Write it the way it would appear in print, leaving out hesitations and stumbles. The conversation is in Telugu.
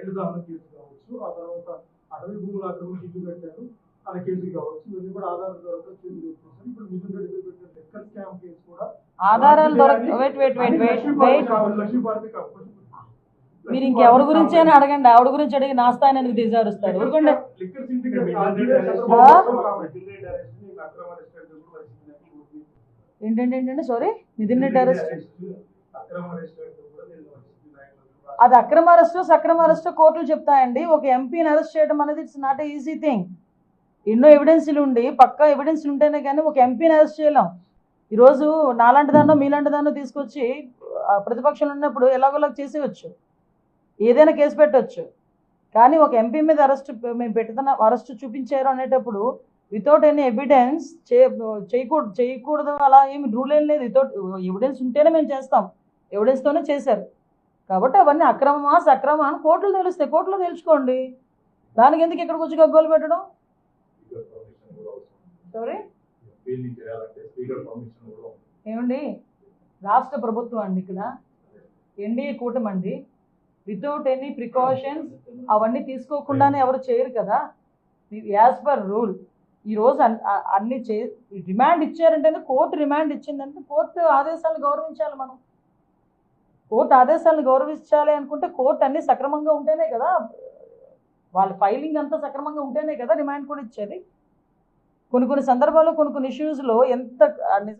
ల్యాండ్ దానం కేసు కావచ్చు, ఆ తర్వాత అటవీ భూముల ఆక్రమణ ఇల్లు కట్టారు అనే కేసులు కావచ్చు, ఇవన్నీ కూడా ఆధారాల ద్వారా కేసులు చేస్తారు. ఇప్పుడు మిథున్ రెడ్డి పెట్టిన లెక్కర్ స్కామ్ కేసు కూడా ఆధారాలు మీరు ఇంకెవరి గురించి అయినా అడగండి, ఆవిడ గురించి అడిగి నా స్థాయిని ఎందుకు దిగజారుస్తారు? ఊరుకోండి. ఏంటంటే సారీ, మిథున్ రెడ్డి అరెస్ట్ అది అక్రమ అరెస్టు సక్రమ అరెస్టు కోర్టులు చెప్తాయండి. ఒక ఎంపీని అరెస్ట్ చేయడం అనేది it's not a easy thing. ఎన్నో ఎవిడెన్స్లు ఉండి పక్కా ఎవిడెన్స్లు ఉంటేనే కానీ ఒక ఎంపీని అరెస్ట్ చేయలేం. ఈరోజు నాలాంటి దాన్నో మీలాంటి దాన్నో తీసుకొచ్చి ప్రతిపక్షంలో ఉన్నప్పుడు ఎలాగోలాగ చేసేయచ్చు, ఏదైనా కేసు పెట్టవచ్చు. కానీ ఒక ఎంపీ మీద మేము అరెస్ట్ చూపించారు అనేటప్పుడు వితౌట్ ఎనీ ఎవిడెన్స్ చేయకూడదు అలా ఏమి రూల్ ఏం లేదు. వితౌట్ ఎవిడెన్స్ ఉంటేనే మేము చేస్తాం, ఎవిడెన్స్తోనే చేశారు. కాబట్టి అవన్నీ అక్రమమా సక్రమా అని కోర్టులు తెలుస్తాయి, కోర్టులో తెలుసుకోండి. దానికి ఎందుకు ఇక్కడికి వచ్చి గగ్గోలు పెట్టడం? సారీ ఏమండి, రాష్ట్ర ప్రభుత్వం అండి, ఇక్కడ ఎన్డీఏ కూటమి అండి. వితౌట్ ఎనీ ప్రికాషన్స్ అవన్నీ తీసుకోకుండానే ఎవరు చేయరు కదా, యాజ్ పర్ రూల్. ఈరోజు అన్ని రిమాండ్ ఇచ్చారంటేనే, కోర్టు రిమాండ్ ఇచ్చిందంటే కోర్టు ఆదేశాలను గౌరవించాలి. మనం కోర్టు ఆదేశాలను గౌరవించాలి అనుకుంటే కోర్టు అన్ని సక్రమంగా ఉంటేనే కదా, వాళ్ళ ఫైలింగ్ అంతా సక్రమంగా ఉంటేనే కదా రిమాండ్ కూడా ఇచ్చేది. కొన్ని సందర్భాల్లో కొన్ని ఇష్యూస్లో ఎంత